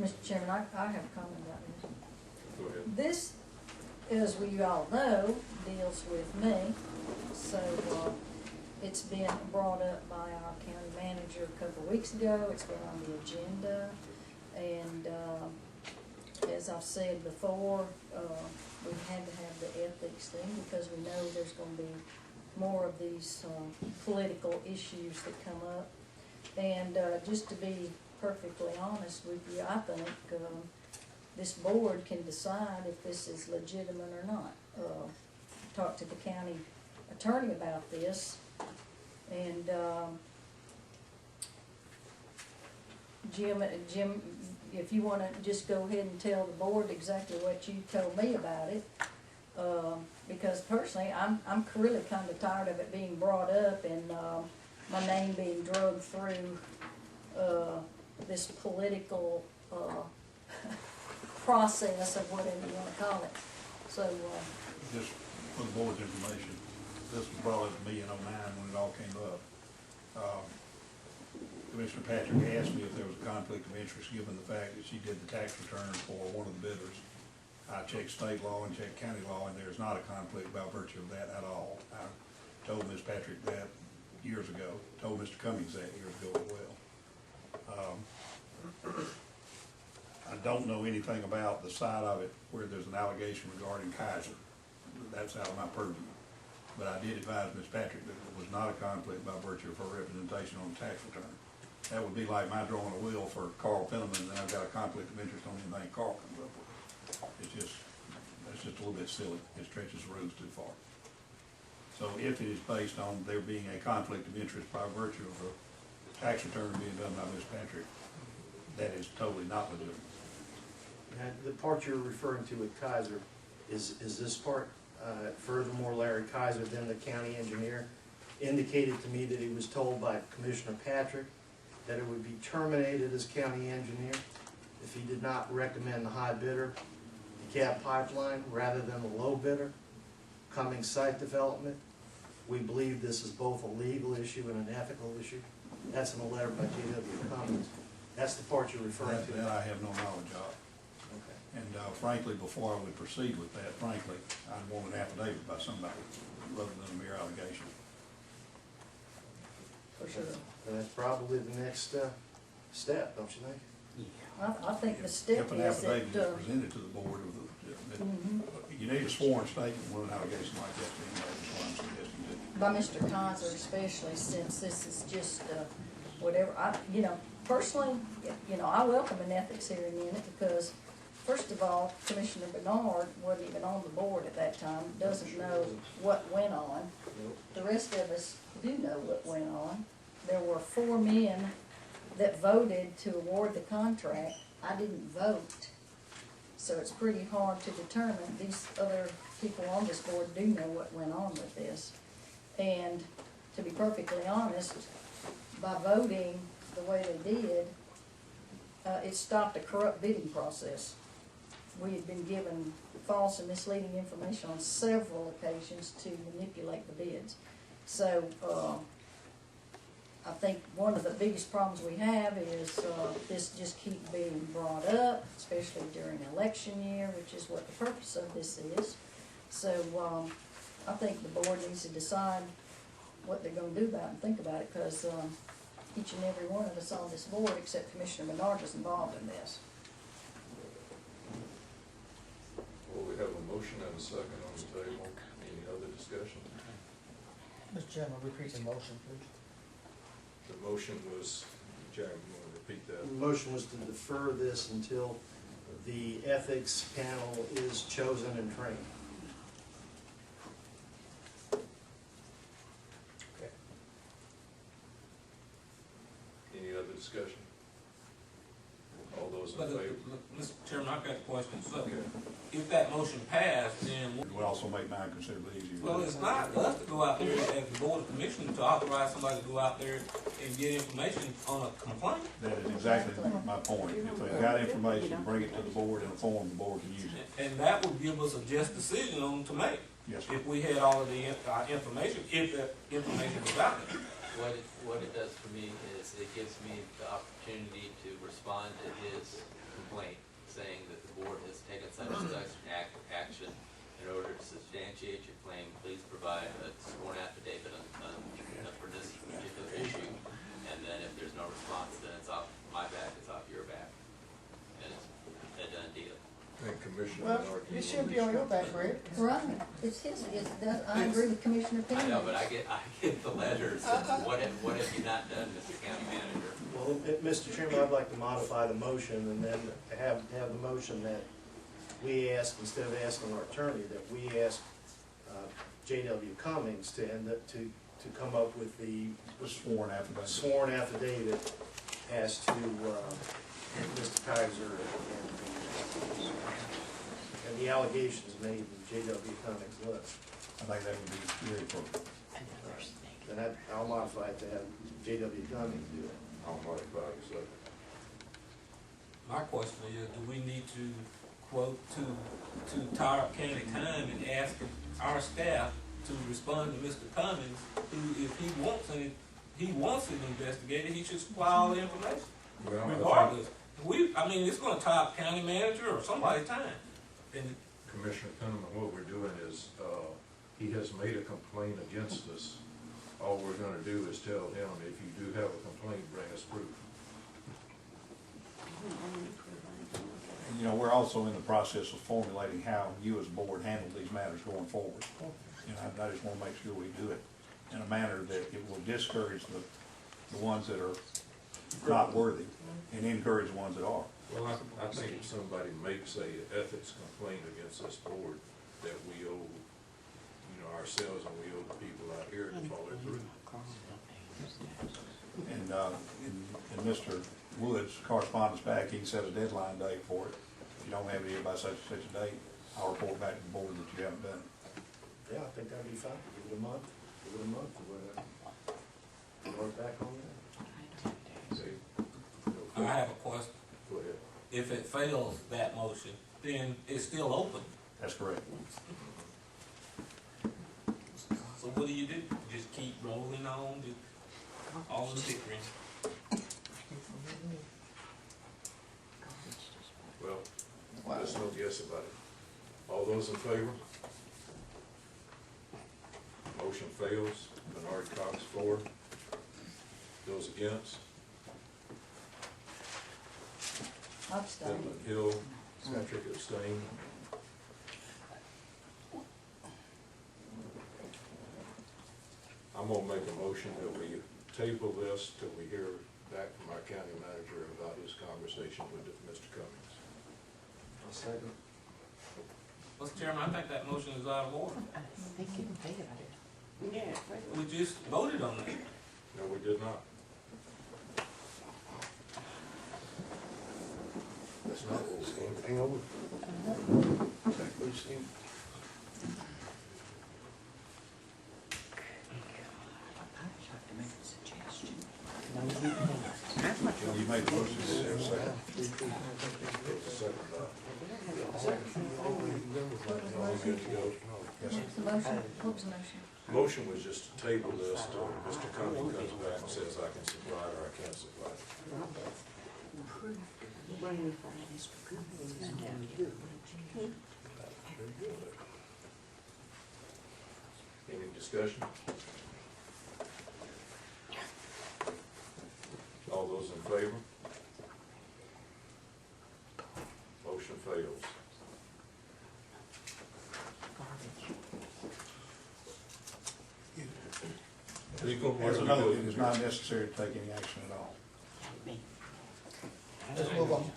Mr. Chairman, I have a comment about this. Go ahead. This, as we all know, deals with me, so, it's been brought up by our county manager a couple of weeks ago. It's been on the agenda, and, as I've said before, we had to have the ethics thing because we know there's gonna be more of these, political issues that come up. And, just to be perfectly honest with you, I think, this board can decide if this is legitimate or not. Talk to the county attorney about this, and, Jim, if you wanna just go ahead and tell the board exactly what you told me about it, because personally, I'm really kinda tired of it being brought up and, my name being drugged through, this political, process of whatever you wanna call it. So, Just for the board's information, this was brought up to me in '09 when it all came up. Commissioner Patrick asked me if there was a conflict of interest given the fact that she did the tax return for one of the bidders. I checked state law and checked county law, and there's not a conflict by virtue of that at all. I told Ms. Patrick that years ago, told Mr. Cummings that years ago as well. I don't know anything about the side of it where there's an allegation regarding Kaiser. That's out of my purview. But I did advise Ms. Patrick that it was not a conflict by virtue of her representation on the tax return. That would be like my drawing a will for Carl Penniman, and I've got a conflict of interest on anything Carl comes up with. That's just a little bit silly. It stretches the rules too far. So if it is based on there being a conflict of interest by virtue of the tax return being done by Ms. Patrick, that is totally not legitimate. And the part you're referring to with Kaiser, is this part? Furthermore, Larry Kaiser, then the county engineer, indicated to me that he was told by Commissioner Patrick that it would be terminated as county engineer if he did not recommend the high bidder, the cab pipeline, rather than the low bidder, Cummings site development. We believe this is both a legal issue and an ethical issue. That's in a letter by J.W. Cummings. That's the part you're referring to. That I have no knowledge of. Okay. And frankly, before I would proceed with that, frankly, I'd want an affidavit by somebody rather than a mere allegation. for sure. And that's probably the next step, don't you think? I think the step If an is that, affidavit is presented to the board of you need a sworn statement when an allegation like that's being made, is what I'm suggesting to you. by Mr. Kaiser especially, since this is just, whatever, personally, I welcome an ethics hearing in it because, first of all, Commissioner Bernard wasn't even on the board at that time, doesn't know what went on. The rest of us do know what went on. There were 4 men that voted to award the contract. I didn't vote. So it's pretty hard to determine. These other people on this board do know what went on with this. And to be perfectly honest, by voting the way they did, it stopped a corrupt bidding process. We had been given false and misleading information on several occasions to manipulate the bids. So I think one of the biggest problems we have is this just keep being brought up, especially during election year, which is what the purpose of this is. So I think the board needs to decide what they're going to do about it and think about it, because each and every one of us on this board, except Commissioner Bernard, is involved in this. Well, we have a motion and a second on the table. Any other discussion? Mr. Chairman, repeat the motion, please. The motion was, Jack, you want to repeat that? The motion was to defer this until the ethics panel is chosen and trained. Okay. Any other discussion? All those in favor? Mr. Chairman, I've got a question. So, Okay. if that motion passed, then It would also make mine considerably easier. well, it's not us to go out there as the board of commissioners to authorize somebody to go out there and get information on a complaint. That is exactly my point. If they've got information, bring it to the board in a form the board can use it. And that would give us a just decision on to make. Yes, sir. If we had all of the information, if the information was out there. What it does for me is it gives me the opportunity to respond to his complaint saying that the board has taken such and such action. In order to substantiate your claim, please provide a sworn affidavit for this particular issue. And then if there's no response, then it's off my back, it's off your back. And it's a done deal. And Commissioner Well, Bernard, it shouldn't be on your back, Greg. Right, it's his, I agree with Commissioner Penny. I know, but I get the letters. What have you not done, Mr. County Manager? Well, Mr. Chairman, I'd like to modify the motion and then have the motion that we ask, instead of asking our attorney, that we ask J.W. Cummings to come up with the Sworn affidavit. affidavit as to Mr. Kaiser and the allegations made in J.W. Cummings' list. I think that would be very appropriate. Then I'll modify it to have J.W. Cummings do it. I'll modify it, so. My question is, do we need to quote to Tarrant County Time and ask our staff to respond to Mr. Cummings, who, if he wants it investigated, he should supply all the information, Well, I think regardless. It's gonna tie up county manager or somebody's time. And Commissioner Penniman, what we're doing is, he has made a complaint against us. All we're gonna do is tell him, if you do have a complaint, bring us proof. And, you know, we're also in the process of formulating how you as a board handle these matters going forward. And I just wanna make sure we do it in a manner that it will discourage the ones that are not worthy and encourage the ones that are. Well, I think if somebody makes a ethics complaint against this board, that we owe, ourselves and we owe the people out here to follow through. And Mr. Woods' correspondence back, he set a deadline date for it. If you don't have it here by such and such a date, I'll report back to the board that you haven't done it. Yeah, I think that'd be fine. Give it a month or whatever. Work back on that. See? I have a question. Go ahead. If it fails that motion, then it's still open. That's correct. So what do? Just keep rolling on, just all the bickering? Well, there's no guess about it. All those in favor? Motion fails. Bernard Cox for. Those against? Abstain. Edmund Hill, Patrick abstain. I'm gonna make a motion that we table this till we hear back from our county manager about his conversation with Mr. Cummings. I'll second. Mr. Chairman, I think that motion is out of order. Yeah. We just voted on that. No, we did not. That's not what we're saying. Hang over. You made the motion, is there a second? Good to go. Yes, sir. The motion, what was the motion? Motion was just to table this till Mr. Cummings comes back and says I can supply it or I can't supply it. Any discussion? All those in favor? Motion fails. As a note, it is not necessary to take any action at all. Let's move on.